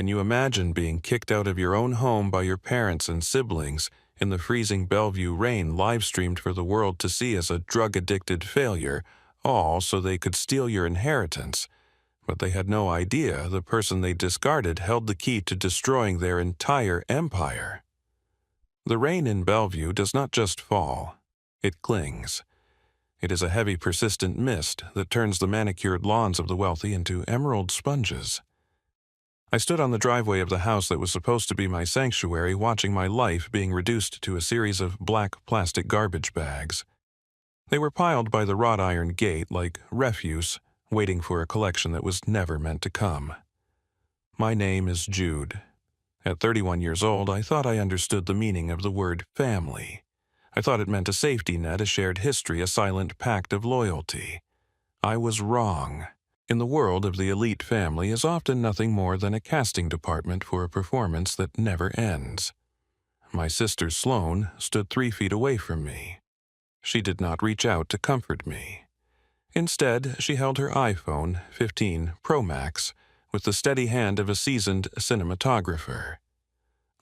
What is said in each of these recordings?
Can you imagine being kicked out of your own home by your parents and siblings in the freezing Bellevue rain, live-streamed for the world to see as a drug-addicted failure, all so they could steal your inheritance? But they had no idea the person they discarded held the key to destroying their entire empire. The rain in Bellevue does not just fall, it clings. It is a heavy, persistent mist that turns the manicured lawns of the wealthy into emerald sponges. I stood on the driveway of the house that was supposed to be my sanctuary, watching my life being reduced to a series of black plastic garbage bags. They were piled by the wrought iron gate like refuse, waiting for a collection that was never meant to come. My name is Jude. At 31 years old, I thought I understood the meaning of the word family. I thought it meant a safety net, a shared history, a silent pact of loyalty. I was wrong. In the world of the elite, family is often nothing more than a casting department for a performance that never ends. My sister Sloane stood 3 feet away from me. She did not reach out to comfort me. Instead, she held her iPhone 15 Pro Max with the steady hand of a seasoned cinematographer.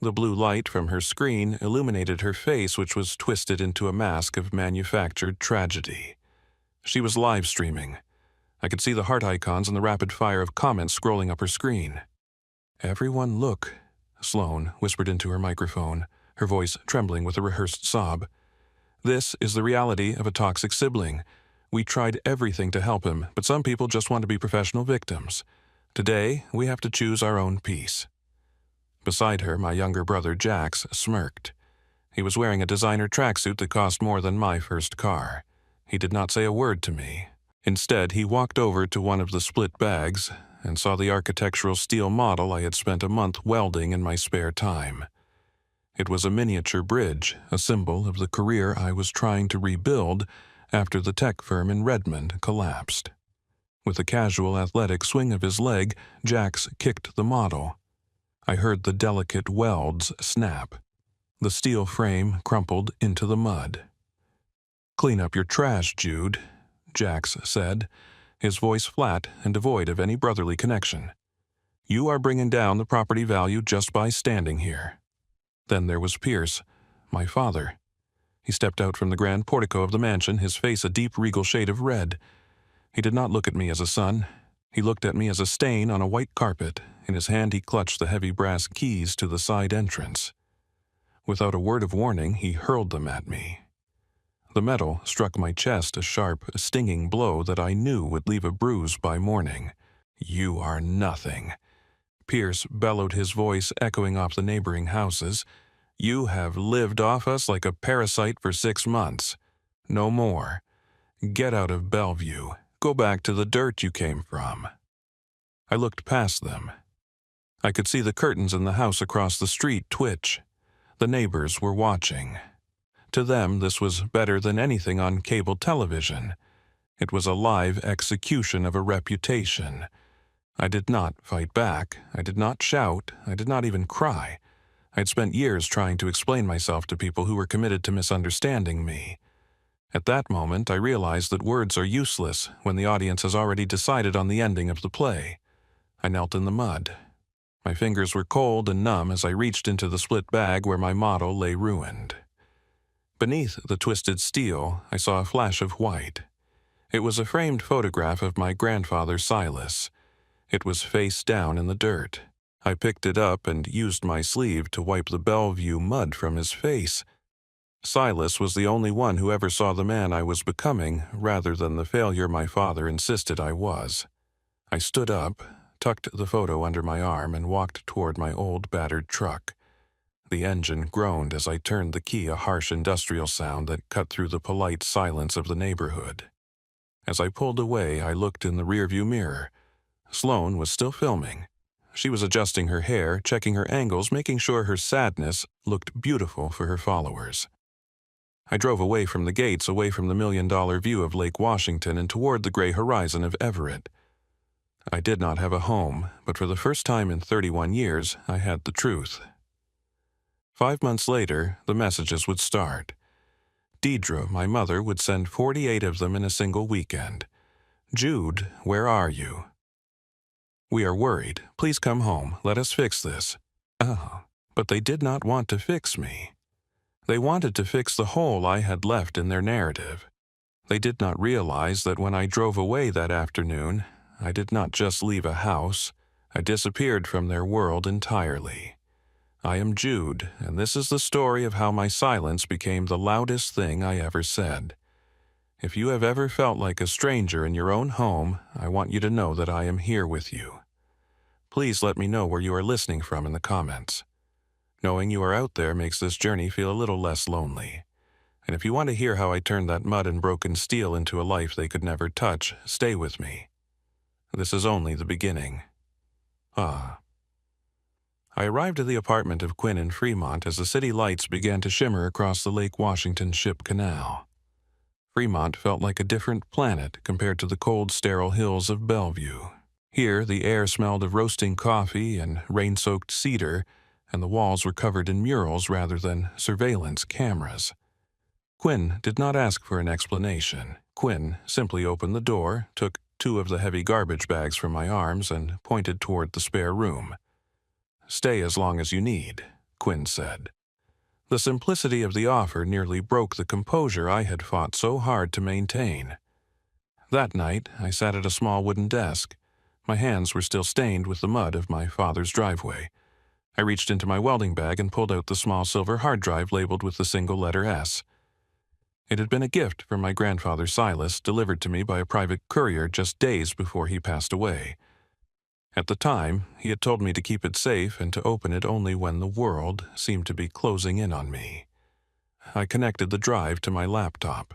The blue light from her screen illuminated her face, which was twisted into a mask of manufactured tragedy. She was live streaming. I could see the heart icons and the rapid fire of comments scrolling up her screen. "Everyone look," Sloane whispered into her microphone, her voice trembling with a rehearsed sob. "This is the reality of a toxic sibling. We tried everything to help him, but some people just want to be professional victims. Today, we have to choose our own peace." Beside her, my younger brother Jax smirked. He was wearing a designer tracksuit that cost more than my first car. He did not say a word to me. Instead, he walked over to one of the split bags and saw the architectural steel model I had spent a month welding in my spare time. It was a miniature bridge, a symbol of the career I was trying to rebuild after the tech firm in Redmond collapsed. With a casual, athletic swing of his leg, Jax kicked the model. I heard the delicate welds snap. The steel frame crumpled into the mud. "Clean up your trash, Jude," Jax said, his voice flat and devoid of any brotherly connection. "You are bringing down the property value just by standing here." Then there was Pierce, my father. He stepped out from the grand portico of the mansion, his face a deep regal shade of red. He did not look at me as a son. He looked at me as a stain on a white carpet. In his hand he clutched the heavy brass keys to the side entrance. Without a word of warning, he hurled them at me. The metal struck my chest, a sharp, stinging blow that I knew would leave a bruise by morning. "You are nothing." Pierce bellowed, his voice echoing off the neighboring houses. "You have lived off us like a parasite for 6 months. No more. Get out of Bellevue. Go back to the dirt you came from." I looked past them. I could see the curtains in the house across the street twitch. The neighbors were watching. To them, this was better than anything on cable television. It was a live execution of a reputation. I did not fight back. I did not shout. I did not even cry. I had spent years trying to explain myself to people who were committed to misunderstanding me. At that moment, I realized that words are useless when the audience has already decided on the ending of the play. I knelt in the mud. My fingers were cold and numb as I reached into the split bag where my model lay ruined. Beneath the twisted steel, I saw a flash of white. It was a framed photograph of my grandfather Silas. It was face down in the dirt. I picked it up and used my sleeve to wipe the Bellevue mud from his face. Silas was the only one who ever saw the man I was becoming rather than the failure my father insisted I was. I stood up, tucked the photo under my arm, and walked toward my old battered truck. The engine groaned as I turned the key, a harsh industrial sound that cut through the polite silence of the neighborhood. As I pulled away, I looked in the rearview mirror. Sloane was still filming. She was adjusting her hair, checking her angles, making sure her sadness looked beautiful for her followers. I drove away from the gates, away from the million-dollar view of Lake Washington and toward the gray horizon of Everett. I did not have a home, but for the first time in 31 years, I had the truth. 5 months later, the messages would start. Deidre, my mother, would send 48 of them in a single weekend. "Jude, where are you?" We are worried. Please come home. Let us fix this. Oh, but they did not want to fix me. They wanted to fix the hole I had left in their narrative. They did not realize that when I drove away that afternoon, I did not just leave a house. I disappeared from their world entirely. I am Jude, and this is the story of how my silence became the loudest thing I ever said. If you have ever felt like a stranger in your own home, I want you to know that I am here with you. Please let me know where you are listening from in the comments. Knowing you are out there makes this journey feel a little less lonely. And if you want to hear how I turned that mud and broken steel into a life they could never touch, stay with me. This is only the beginning. I arrived at the apartment of Quinn in Fremont as the city lights began to shimmer across the Lake Washington Ship Canal. Fremont felt like a different planet compared to the cold, sterile hills of Bellevue. Here, the air smelled of roasting coffee and rain-soaked cedar, and the walls were covered in murals rather than surveillance cameras. Quinn did not ask for an explanation. Quinn simply opened the door, took 2 of the heavy garbage bags from my arms, and pointed toward the spare room. "Stay as long as you need," Quinn said. The simplicity of the offer nearly broke the composure I had fought so hard to maintain. That night, I sat at a small wooden desk. My hands were still stained with the mud of my father's driveway. I reached into my welding bag and pulled out the small silver hard drive labeled with the single letter S. It had been a gift from my grandfather Silas, delivered to me by a private courier just days before he passed away. At the time, he had told me to keep it safe and to open it only when the world seemed to be closing in on me. I connected the drive to my laptop.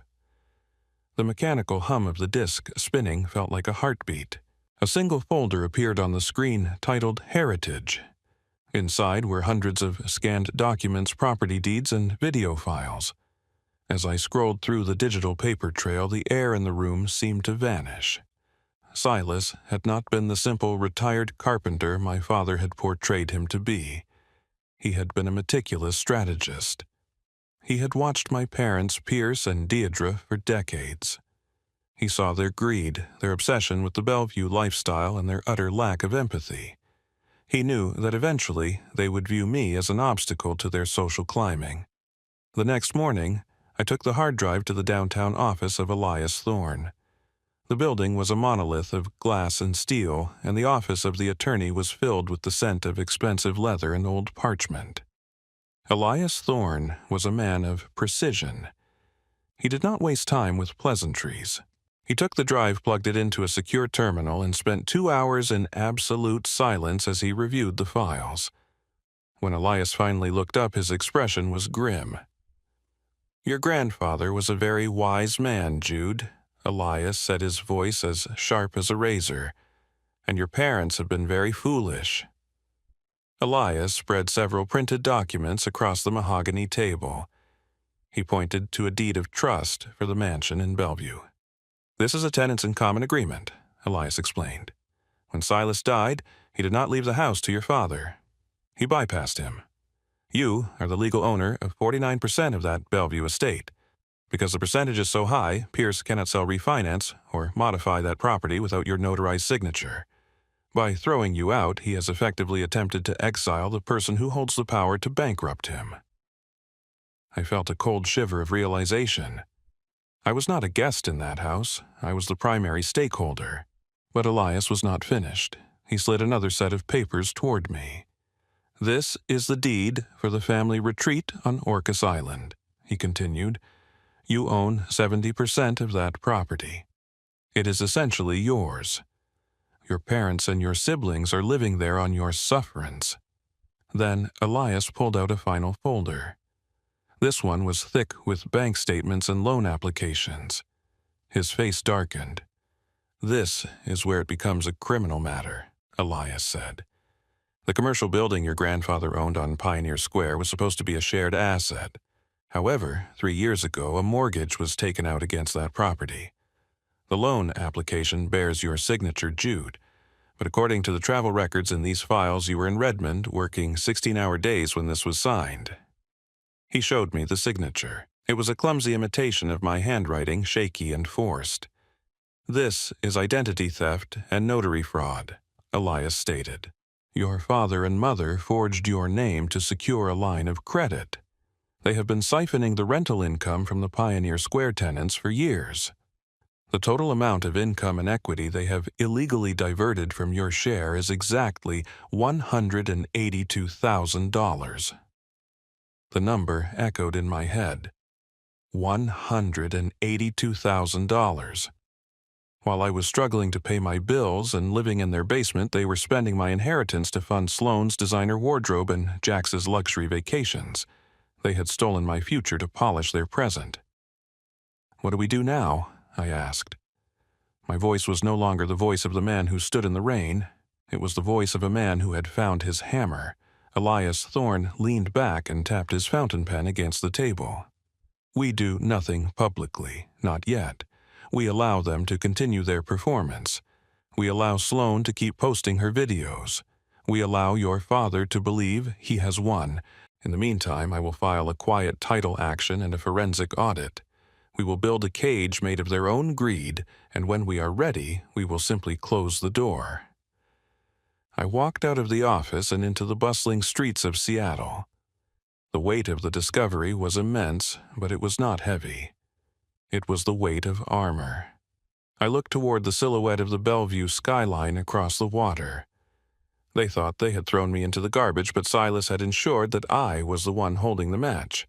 The mechanical hum of the disk spinning felt like a heartbeat. A single folder appeared on the screen titled Heritage. Inside were hundreds of scanned documents, property deeds, and video files. As I scrolled through the digital paper trail, the air in the room seemed to vanish. Silas had not been the simple retired carpenter my father had portrayed him to be. He had been a meticulous strategist. He had watched my parents, Pierce and Deidre, for decades. He saw their greed, their obsession with the Bellevue lifestyle, and their utter lack of empathy. He knew that eventually they would view me as an obstacle to their social climbing. The next morning, I took the hard drive to the downtown office of Elias Thorne. The building was a monolith of glass and steel, and the office of the attorney was filled with the scent of expensive leather and old parchment. Elias Thorne was a man of precision. He did not waste time with pleasantries. He took the drive, plugged it into a secure terminal, and spent 2 hours in absolute silence as he reviewed the files. When Elias finally looked up, his expression was grim. "Your grandfather was a very wise man, Jude," Elias said, his voice as sharp as a razor. "And your parents have been very foolish." Elias spread several printed documents across the mahogany table. He pointed to a deed of trust for the mansion in Bellevue. "This is a tenants in common agreement," Elias explained. "When Silas died, he did not leave the house to your father. He bypassed him. You are the legal owner of 49% of that Bellevue estate. Because the percentage is so high, Pierce cannot sell, refinance, or modify that property without your notarized signature. By throwing you out, he has effectively attempted to exile the person who holds the power to bankrupt him." I felt a cold shiver of realization. I was not a guest in that house. I was the primary stakeholder. But Elias was not finished. He slid another set of papers toward me. "This is the deed for the family retreat on Orcas Island," he continued. "You own 70% of that property. It is essentially yours. Your parents and your siblings are living there on your sufferance." Then Elias pulled out a final folder. This one was thick with bank statements and loan applications. His face darkened. "This is where it becomes a criminal matter," Elias said. "The commercial building your grandfather owned on Pioneer Square was supposed to be a shared asset. However, 3 years ago, a mortgage was taken out against that property. The loan application bears your signature, Jude, but according to the travel records in these files, you were in Redmond working 16-hour days when this was signed." He showed me the signature. It was a clumsy imitation of my handwriting, shaky and forced. "This is identity theft and notary fraud," Elias stated. Your father and mother forged your name to secure a line of credit. They have been siphoning the rental income from the Pioneer Square tenants for years. The total amount of income and equity they have illegally diverted from your share is exactly $182,000. The number echoed in my head. $182,000. While I was struggling to pay my bills and living in their basement, they were spending my inheritance to fund Sloane's designer wardrobe and Jax's luxury vacations. They had stolen my future to polish their present. What do we do now? I asked. My voice was no longer the voice of the man who stood in the rain. It was the voice of a man who had found his hammer. Elias Thorne leaned back and tapped his fountain pen against the table. We do nothing publicly, not yet. We allow them to continue their performance. We allow Sloane to keep posting her videos. We allow your father to believe he has won. In the meantime, I will file a quiet title action and a forensic audit. We will build a cage made of their own greed, and when we are ready, we will simply close the door. I walked out of the office and into the bustling streets of Seattle. The weight of the discovery was immense, but it was not heavy. It was the weight of armor. I looked toward the silhouette of the Bellevue skyline across the water. They thought they had thrown me into the garbage, but Silas had ensured that I was the one holding the match.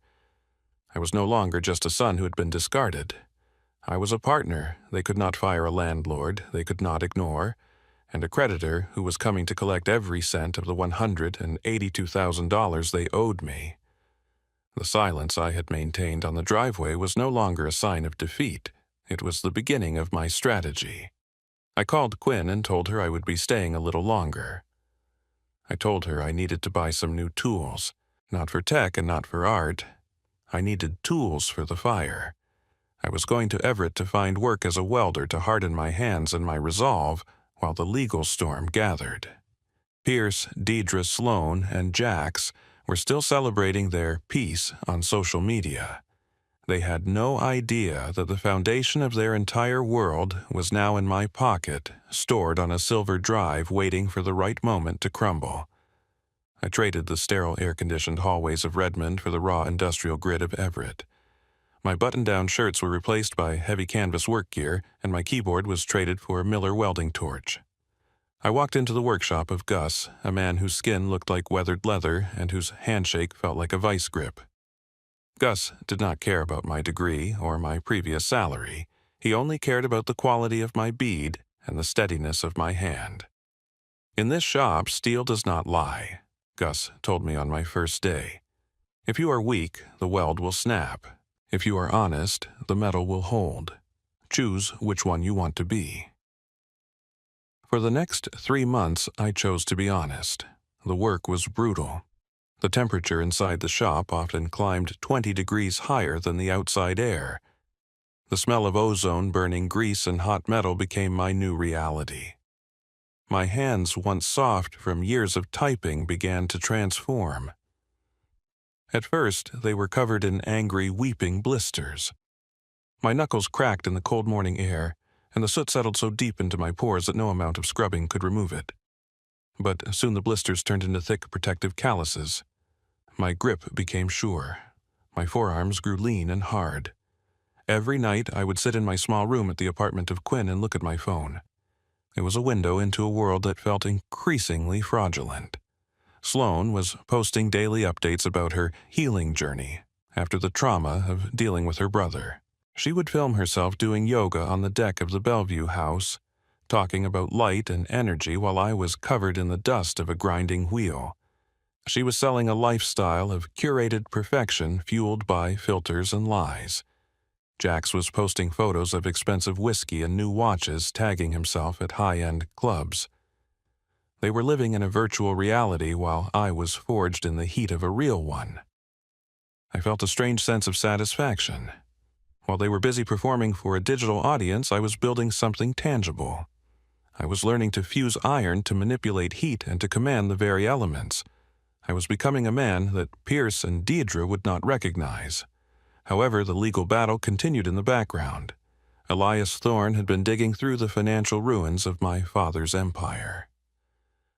I was no longer just a son who had been discarded. I was a partner they could not fire, a landlord they could not ignore, and a creditor who was coming to collect every cent of the $182,000 they owed me. The silence I had maintained on the driveway was no longer a sign of defeat. It was the beginning of my strategy. I called Quinn and told her I would be staying a little longer. I told her I needed to buy some new tools, not for tech and not for art. I needed tools for the fire. I was going to Everett to find work as a welder to harden my hands and my resolve while the legal storm gathered. Pierce, Deidre, Sloane, and Jax were still celebrating their peace on social media. They had no idea that the foundation of their entire world was now in my pocket, stored on a silver drive waiting for the right moment to crumble. I traded the sterile air-conditioned hallways of Redmond for the raw industrial grid of Everett. My button-down shirts were replaced by heavy canvas work gear, and my keyboard was traded for a Miller welding torch. I walked into the workshop of Gus, a man whose skin looked like weathered leather and whose handshake felt like a vice grip. Gus did not care about my degree or my previous salary. He only cared about the quality of my bead and the steadiness of my hand. In this shop, steel does not lie, Gus told me on my first day. If you are weak, the weld will snap. If you are honest, the metal will hold. Choose which one you want to be. For the next 3 months, I chose to be honest. The work was brutal. The temperature inside the shop often climbed 20 degrees higher than the outside air. The smell of ozone burning grease and hot metal became my new reality. My hands, once soft from years of typing, began to transform. At first, they were covered in angry, weeping blisters. My knuckles cracked in the cold morning air, and the soot settled so deep into my pores that no amount of scrubbing could remove it. But soon the blisters turned into thick, protective calluses. My grip became sure. My forearms grew lean and hard. Every night, I would sit in my small room at the apartment of Quinn and look at my phone. It was a window into a world that felt increasingly fraudulent. Sloane was posting daily updates about her healing journey after the trauma of dealing with her brother. She would film herself doing yoga on the deck of the Bellevue house, talking about light and energy while I was covered in the dust of a grinding wheel. She was selling a lifestyle of curated perfection fueled by filters and lies. Jax was posting photos of expensive whiskey and new watches, tagging himself at high-end clubs. They were living in a virtual reality while I was forged in the heat of a real one. I felt a strange sense of satisfaction. While they were busy performing for a digital audience, I was building something tangible. I was learning to fuse iron to manipulate heat and to command the very elements. I was becoming a man that Pierce and Deidre would not recognize. However, the legal battle continued in the background. Elias Thorne had been digging through the financial ruins of my father's empire.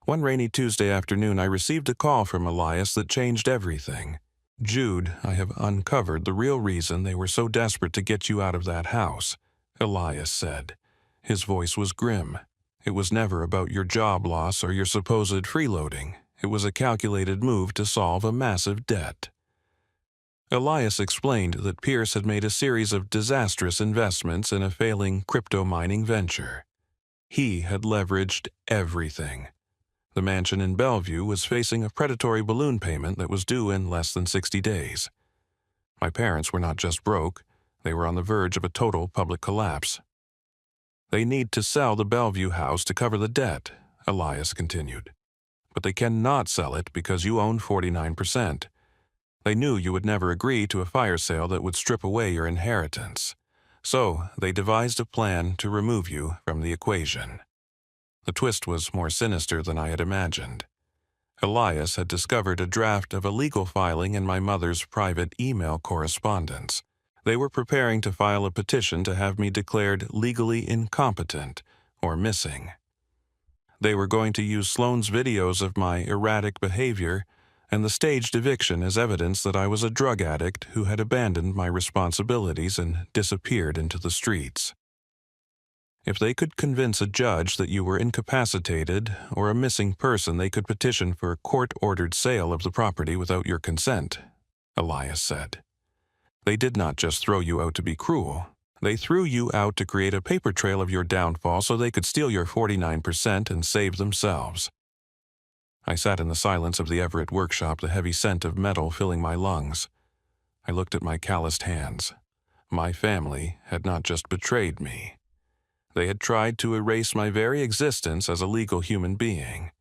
One rainy Tuesday afternoon, I received a call from Elias that changed everything. "Jude, I have uncovered the real reason they were so desperate to get you out of that house," Elias said. His voice was grim. "It was never about your job loss or your supposed freeloading. It was a calculated move to solve a massive debt." Elias explained that Pierce had made a series of disastrous investments in a failing crypto mining venture. He had leveraged everything. The mansion in Bellevue was facing a predatory balloon payment that was due in less than 60 days. My parents were not just broke, they were on the verge of a total public collapse. "They need to sell the Bellevue house to cover the debt," Elias continued. "But they cannot sell it because you own 49%. They knew you would never agree to a fire sale that would strip away your inheritance. So they devised a plan to remove you from the equation." The twist was more sinister than I had imagined. Elias had discovered a draft of a legal filing in my mother's private email correspondence. They were preparing to file a petition to have me declared legally incompetent or missing. They were going to use Sloane's videos of my erratic behavior and the staged eviction as evidence that I was a drug addict who had abandoned my responsibilities and disappeared into the streets. If they could convince a judge that you were incapacitated or a missing person, they could petition for a court-ordered sale of the property without your consent, Elias said. They did not just throw you out to be cruel. They threw you out to create a paper trail of your downfall so they could steal your 49% and save themselves. I sat in the silence of the Everett workshop, the heavy scent of metal filling my lungs. I looked at my calloused hands. My family had not just betrayed me. They had tried to erase my very existence as a legal human being.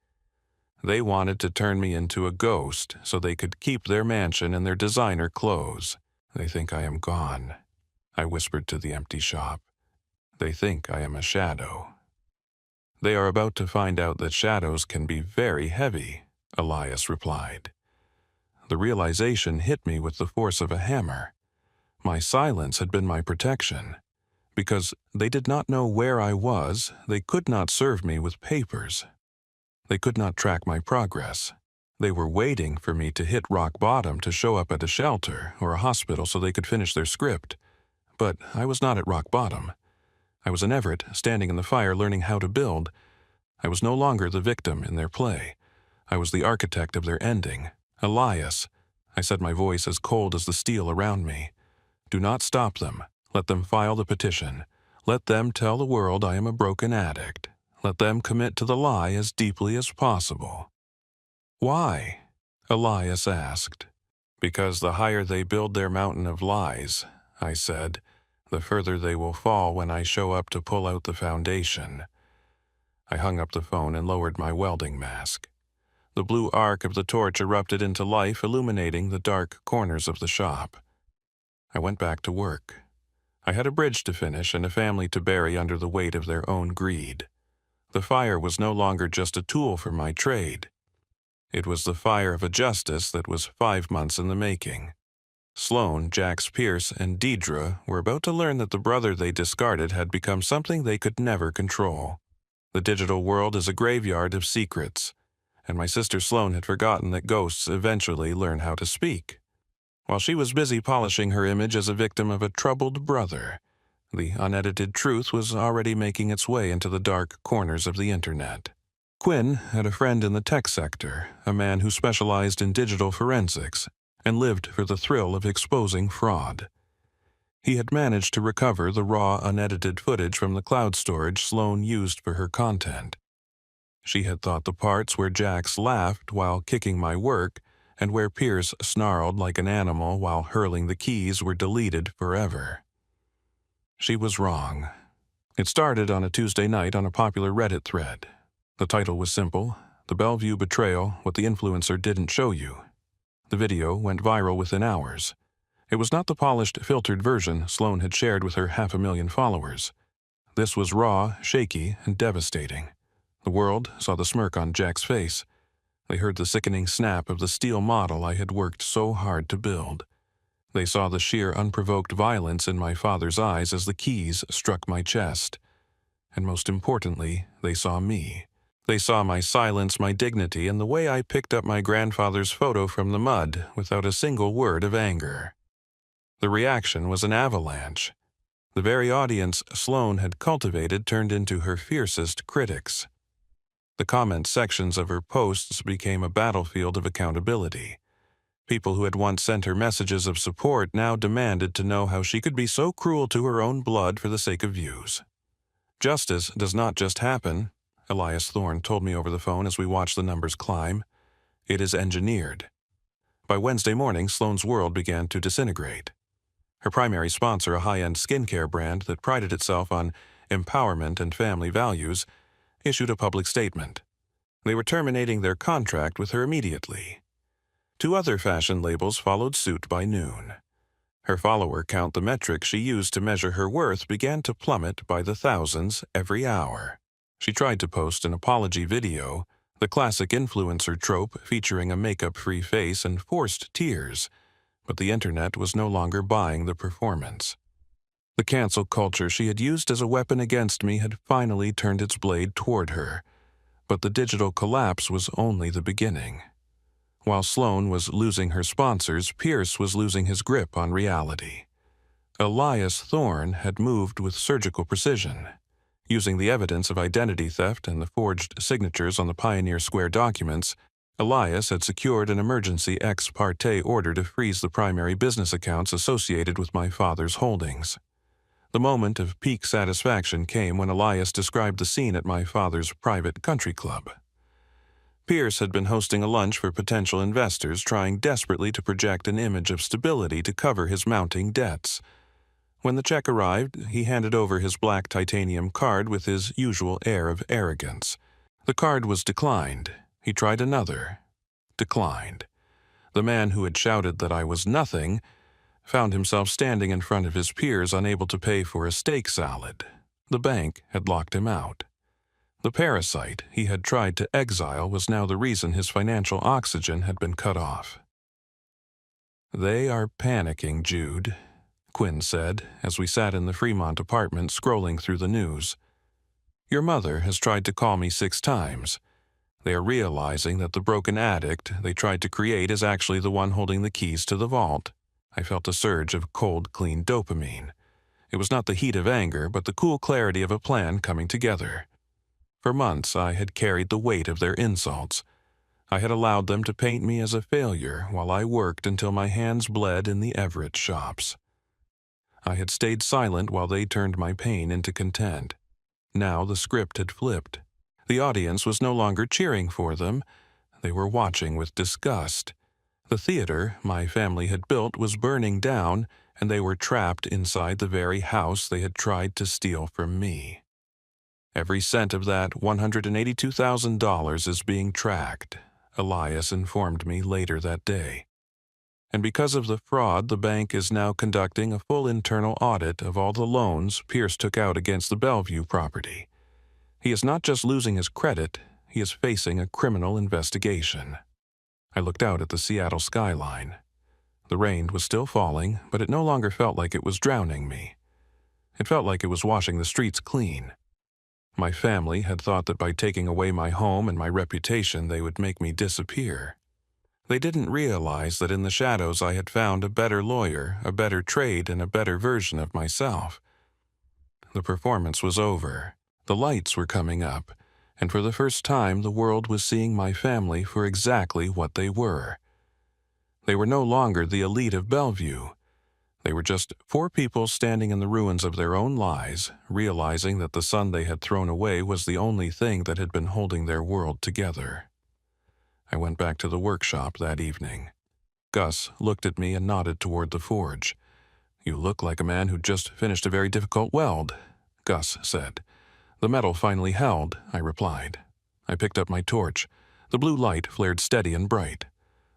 They wanted to turn me into a ghost so they could keep their mansion and their designer clothes. "They think I am gone," I whispered to the empty shop. "They think I am a shadow." "They are about to find out that shadows can be very heavy," Elias replied. The realization hit me with the force of a hammer. My silence had been my protection. Because they did not know where I was, they could not serve me with papers. They could not track my progress. They were waiting for me to hit rock bottom to show up at a shelter or a hospital so they could finish their script. But I was not at rock bottom. I was in Everett, standing in the fire, learning how to build. I was no longer the victim in their play. I was the architect of their ending. "Elias," I said, my voice as cold as the steel around me. "Do not stop them. Let them file the petition. Let them tell the world I am a broken addict. Let them commit to the lie as deeply as possible." "Why?" Elias asked. "Because the higher they build their mountain of lies," I said, "the further they will fall when I show up to pull out the foundation." I hung up the phone and lowered my welding mask. The blue arc of the torch erupted into life, illuminating the dark corners of the shop. I went back to work. I had a bridge to finish and a family to bury under the weight of their own greed. The fire was no longer just a tool for my trade. It was the fire of a justice that was 5 months in the making. Sloane, Jax Pierce, and Deidre were about to learn that the brother they discarded had become something they could never control. The digital world is a graveyard of secrets, and my sister Sloane had forgotten that ghosts eventually learn how to speak. While she was busy polishing her image as a victim of a troubled brother, the unedited truth was already making its way into the dark corners of the internet. Quinn had a friend in the tech sector, a man who specialized in digital forensics and lived for the thrill of exposing fraud. He had managed to recover the raw, unedited footage from the cloud storage Sloane used for her content. She had thought the parts where Jax laughed while kicking my work and where Pierce snarled like an animal while hurling the keys were deleted forever. She was wrong. It started on a Tuesday night on a popular Reddit thread. The title was simple: "The Bellevue Betrayal, What the Influencer Didn't Show You." The video went viral within hours. It was not the polished, filtered version Sloane had shared with her 500,000 followers. This was raw, shaky, and devastating. The world saw the smirk on Jack's face. They heard the sickening snap of the steel model I had worked so hard to build. They saw the sheer unprovoked violence in my father's eyes as the keys struck my chest. And most importantly, they saw me, They saw my silence, my dignity, and the way I picked up my grandfather's photo from the mud without a single word of anger. The reaction was an avalanche. The very audience Sloane had cultivated turned into her fiercest critics. The comment sections of her posts became a battlefield of accountability. People who had once sent her messages of support now demanded to know how she could be so cruel to her own blood for the sake of views. Justice does not just happen, Elias Thorne told me over the phone as we watched the numbers climb. It is engineered. By Wednesday morning, Sloane's world began to disintegrate. Her primary sponsor, a high-end skincare brand that prided itself on empowerment and family values, issued a public statement. They were terminating their contract with her immediately. 2 other fashion labels followed suit by noon. Her follower count, the metric she used to measure her worth, began to plummet by the thousands every hour. She tried to post an apology video, the classic influencer trope featuring a makeup-free face and forced tears, but the internet was no longer buying the performance. The cancel culture she had used as a weapon against me had finally turned its blade toward her, but the digital collapse was only the beginning. While Sloane was losing her sponsors, Pierce was losing his grip on reality. Elias Thorne had moved with surgical precision. Using the evidence of identity theft and the forged signatures on the Pioneer Square documents, Elias had secured an emergency ex parte order to freeze the primary business accounts associated with my father's holdings. The moment of peak satisfaction came when Elias described the scene at my father's private country club. Pierce had been hosting a lunch for potential investors, trying desperately to project an image of stability to cover his mounting debts. When the check arrived, he handed over his black titanium card with his usual air of arrogance. The card was declined. He tried another. Declined. The man who had shouted that I was nothing found himself standing in front of his peers, unable to pay for a steak salad. The bank had locked him out. The parasite he had tried to exile was now the reason his financial oxygen had been cut off. "They are panicking, Jude," Quinn said, as we sat in the Fremont apartment scrolling through the news. "Your mother has tried to call me 6 times. They are realizing that the broken addict they tried to create is actually the one holding the keys to the vault." I felt a surge of cold, clean dopamine. It was not the heat of anger, but the cool clarity of a plan coming together. For months, I had carried the weight of their insults. I had allowed them to paint me as a failure while I worked until my hands bled in the Everett shops. I had stayed silent while they turned my pain into content. Now the script had flipped. The audience was no longer cheering for them. They were watching with disgust. The theater my family had built was burning down, and they were trapped inside the very house they had tried to steal from me. Every cent of that $182,000 is being tracked, Elias informed me later that day. And because of the fraud, the bank is now conducting a full internal audit of all the loans Pierce took out against the Bellevue property. He is not just losing his credit, he is facing a criminal investigation. I looked out at the Seattle skyline. The rain was still falling, but it no longer felt like it was drowning me. It felt like it was washing the streets clean. My family had thought that by taking away my home and my reputation, they would make me disappear. They didn't realize that in the shadows I had found a better lawyer, a better trade, and a better version of myself. The performance was over. The lights were coming up, and for the first time the world was seeing my family for exactly what they were. They were no longer the elite of Bellevue. They were just 4 people standing in the ruins of their own lives, realizing that the son they had thrown away was the only thing that had been holding their world together. I went back to the workshop that evening. Gus looked at me and nodded toward the forge. "You look like a man who just finished a very difficult weld," Gus said. "The metal finally held," I replied. I picked up my torch. The blue light flared steady and bright.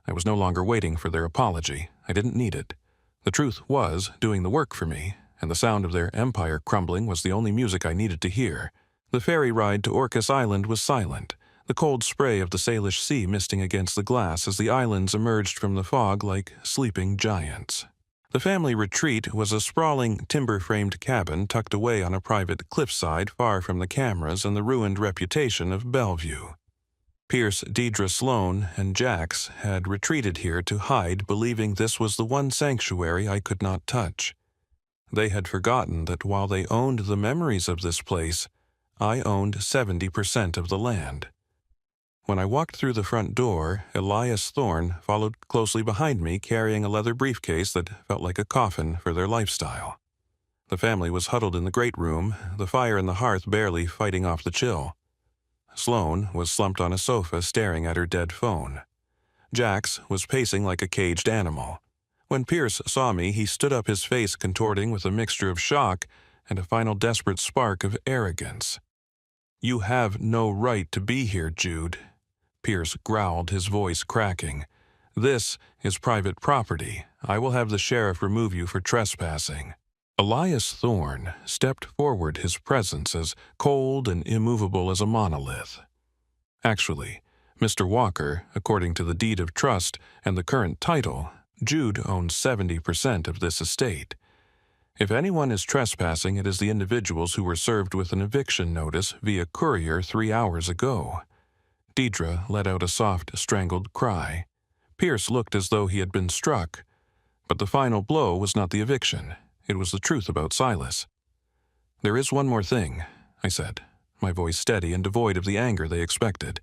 I was no longer waiting for their apology. I didn't need it. The truth was doing the work for me, and the sound of their empire crumbling was the only music I needed to hear. The ferry ride to Orcas Island was silent, the cold spray of the Salish Sea misting against the glass as the islands emerged from the fog like sleeping giants. The family retreat was a sprawling, timber-framed cabin tucked away on a private cliffside far from the cameras and the ruined reputation of Bellevue. Pierce, Deidre Sloan, and Jax had retreated here to hide, believing this was the one sanctuary I could not touch. They had forgotten that while they owned the memories of this place, I owned 70% of the land. When I walked through the front door, Elias Thorne followed closely behind me, carrying a leather briefcase that felt like a coffin for their lifestyle. The family was huddled in the great room, the fire in the hearth barely fighting off the chill. Sloan was slumped on a sofa staring at her dead phone. Jax was pacing like a caged animal. When Pierce saw me, he stood up, his face contorting with a mixture of shock and a final desperate spark of arrogance. "You have no right to be here, Jude," Pierce growled, his voice cracking. "This is private property. I will have the sheriff remove you for trespassing." Elias Thorne stepped forward, his presence as cold and immovable as a monolith. Actually, Mr. Walker, according to the deed of trust and the current title, Jude owns 70% of this estate. If anyone is trespassing, it is the individuals who were served with an eviction notice via courier 3 hours ago. Deidre let out a soft, strangled cry. Pierce looked as though he had been struck. But the final blow was not the eviction. It was the truth about Silas. "There is one more thing," I said, my voice steady and devoid of the anger they expected.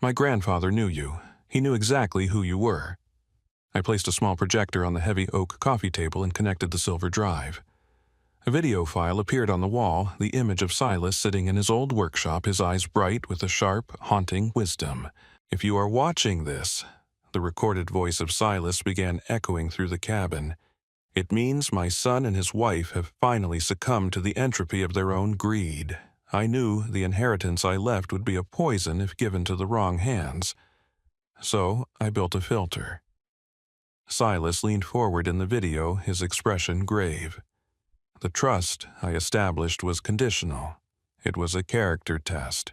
"My grandfather knew you. He knew exactly who you were." I placed a small projector on the heavy oak coffee table and connected the silver drive. A video file appeared on the wall, the image of Silas sitting in his old workshop, his eyes bright with a sharp, haunting wisdom. "If you are watching this," the recorded voice of Silas began echoing through the cabin, "it means my son and his wife have finally succumbed to the entropy of their own greed. I knew the inheritance I left would be a poison if given to the wrong hands. So I built a filter." Silas leaned forward in the video, his expression grave. "The trust I established was conditional. It was a character test.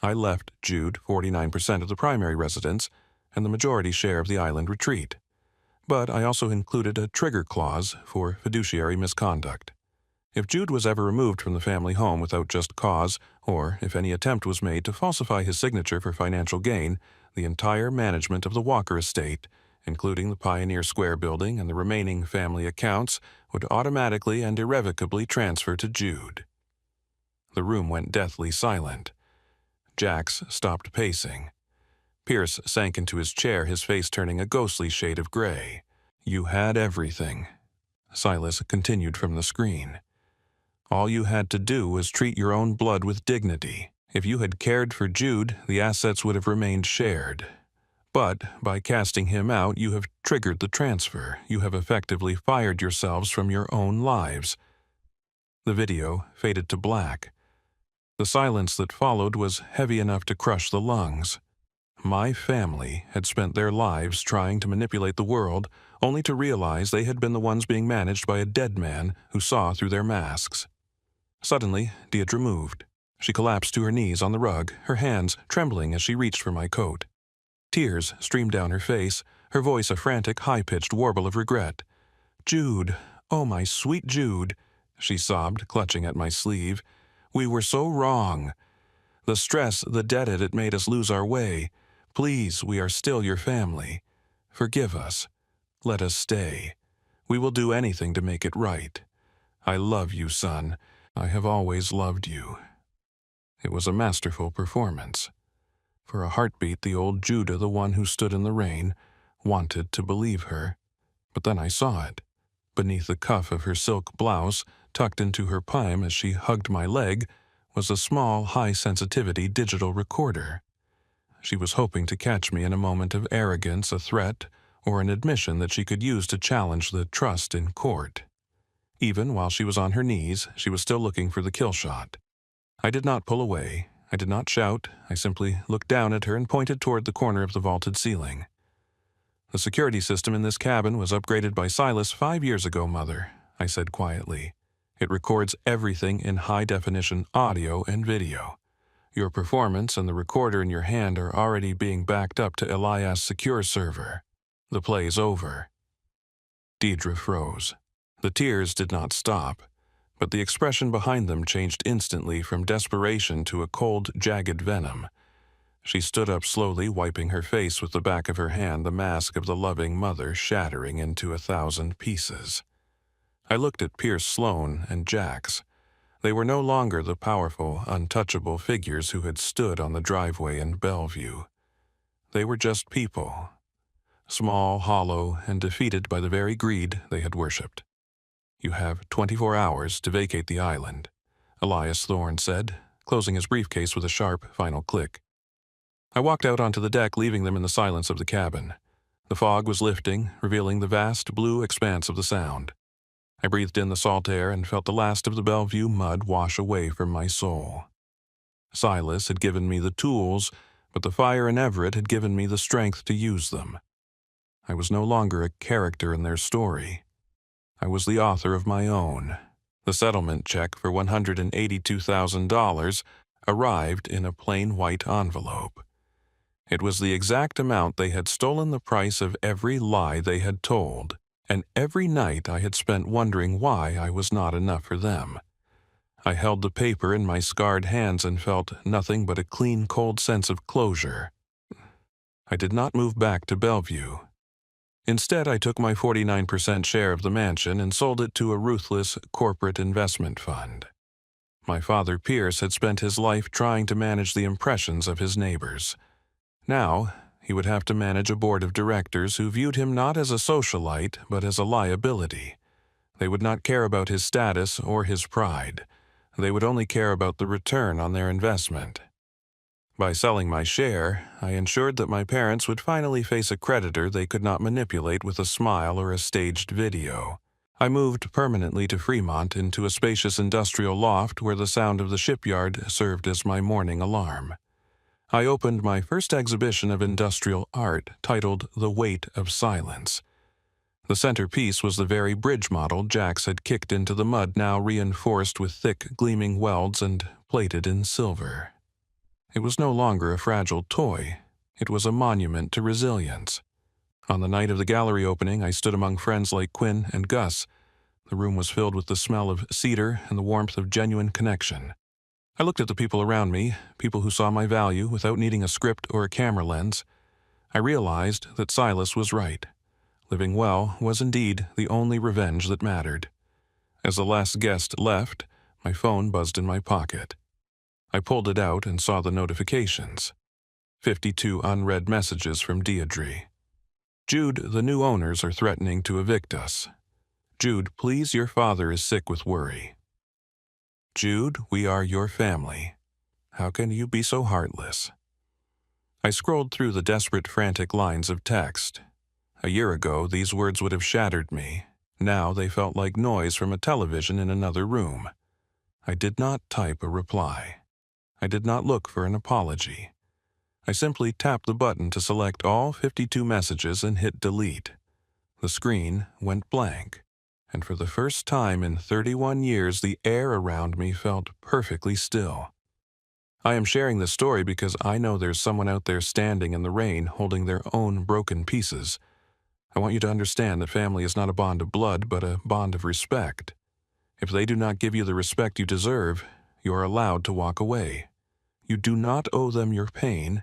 I left Jude 49% of the primary residence and the majority share of the island retreat. But I also included a trigger clause for fiduciary misconduct. If Jude was ever removed from the family home without just cause, or if any attempt was made to falsify his signature for financial gain, the entire management of the Walker estate, including the Pioneer Square building and the remaining family accounts, would automatically and irrevocably transfer to Jude." The room went deathly silent. Jax stopped pacing. Pierce sank into his chair, his face turning a ghostly shade of gray. "You had everything," Silas continued from the screen. "All you had to do was treat your own blood with dignity. If you had cared for Jude, the assets would have remained shared. But by casting him out, you have triggered the transfer. You have effectively fired yourselves from your own lives." The video faded to black. The silence that followed was heavy enough to crush the lungs. My family had spent their lives trying to manipulate the world, only to realize they had been the ones being managed by a dead man who saw through their masks. Suddenly, Deidre moved. She collapsed to her knees on the rug, her hands trembling as she reached for my coat. Tears streamed down her face, her voice a frantic, high-pitched warble of regret. "Jude, oh my sweet Jude," she sobbed, clutching at my sleeve. "We were so wrong. The stress, the debt it made us lose our way. Please, we are still your family. Forgive us. Let us stay. We will do anything to make it right. I love you, son. I have always loved you." It was a masterful performance. For a heartbeat, the old Judah, the one who stood in the rain, wanted to believe her. But then I saw it. Beneath the cuff of her silk blouse, tucked into her palm as she hugged my leg, was a small, high-sensitivity digital recorder. She was hoping to catch me in a moment of arrogance, a threat, or an admission that she could use to challenge the trust in court. Even while she was on her knees, she was still looking for the kill shot. I did not pull away. I did not shout. I simply looked down at her and pointed toward the corner of the vaulted ceiling. "The security system in this cabin was upgraded by Silas 5 years ago, Mother," I said quietly. "It records everything in high-definition audio and video. Your performance and the recorder in your hand are already being backed up to Elias' secure server. The play's over." Deidre froze. The tears did not stop, but the expression behind them changed instantly from desperation to a cold, jagged venom. She stood up slowly, wiping her face with the back of her hand, the mask of the loving mother shattering into 1,000 pieces. I looked at Pierce Sloan and Jax. They were no longer the powerful, untouchable figures who had stood on the driveway in Bellevue. They were just people, small, hollow, and defeated by the very greed they had worshipped. "You have 24 hours to vacate the island," Elias Thorne said, closing his briefcase with a sharp, final click. I walked out onto the deck, leaving them in the silence of the cabin. The fog was lifting, revealing the vast blue expanse of the Sound. I breathed in the salt air and felt the last of the Bellevue mud wash away from my soul. Silas had given me the tools, but the fire in Everett had given me the strength to use them. I was no longer a character in their story. I was the author of my own. The settlement check for $182,000 arrived in a plain white envelope. It was the exact amount they had stolen the price of every lie they had told, and every night I had spent wondering why I was not enough for them. I held the paper in my scarred hands and felt nothing but a clean, cold sense of closure. I did not move back to Bellevue. Instead, I took my 49% share of the mansion and sold it to a ruthless corporate investment fund. My father, Pierce, had spent his life trying to manage the impressions of his neighbors. Now, he would have to manage a board of directors who viewed him not as a socialite, but as a liability. They would not care about his status or his pride. They would only care about the return on their investment. By selling my share, I ensured that my parents would finally face a creditor they could not manipulate with a smile or a staged video. I moved permanently to Fremont into a spacious industrial loft where the sound of the shipyard served as my morning alarm. I opened my first exhibition of industrial art, titled The Weight of Silence. The centerpiece was the very bridge model Jax had kicked into the mud, now reinforced with thick, gleaming welds and plated in silver. It was no longer a fragile toy. It was a monument to resilience. On the night of the gallery opening, I stood among friends like Quinn and Gus. The room was filled with the smell of cedar and the warmth of genuine connection. I looked at the people around me, people who saw my value without needing a script or a camera lens. I realized that Silas was right. Living well was indeed the only revenge that mattered. As the last guest left, my phone buzzed in my pocket. I pulled it out and saw the notifications. 52 unread messages from Deidre. "Jude, the new owners are threatening to evict us. Jude, please, your father is sick with worry. Jude, we are your family. How can you be so heartless?" I scrolled through the desperate, frantic lines of text. A year ago, these words would have shattered me. Now they felt like noise from a television in another room. I did not type a reply. I did not look for an apology. I simply tapped the button to select all 52 messages and hit delete. The screen went blank, and for the first time in 31 years, the air around me felt perfectly still. I am sharing this story because I know there's someone out there standing in the rain holding their own broken pieces. I want you to understand that family is not a bond of blood, but a bond of respect. If they do not give you the respect you deserve, you are allowed to walk away. You do not owe them your pain,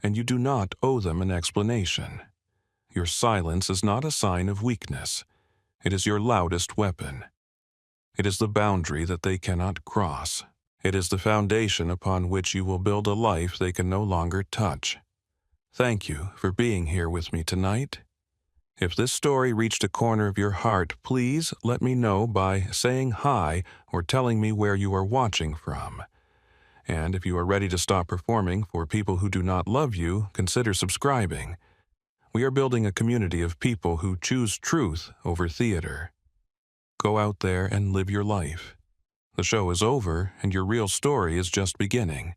and you do not owe them an explanation. Your silence is not a sign of weakness. It is your loudest weapon. It is the boundary that they cannot cross. It is the foundation upon which you will build a life they can no longer touch. Thank you for being here with me tonight. If this story reached a corner of your heart, please let me know by saying hi or telling me where you are watching from. And if you are ready to stop performing for people who do not love you, consider subscribing. We are building a community of people who choose truth over theater. Go out there and live your life. The show is over, and your real story is just beginning.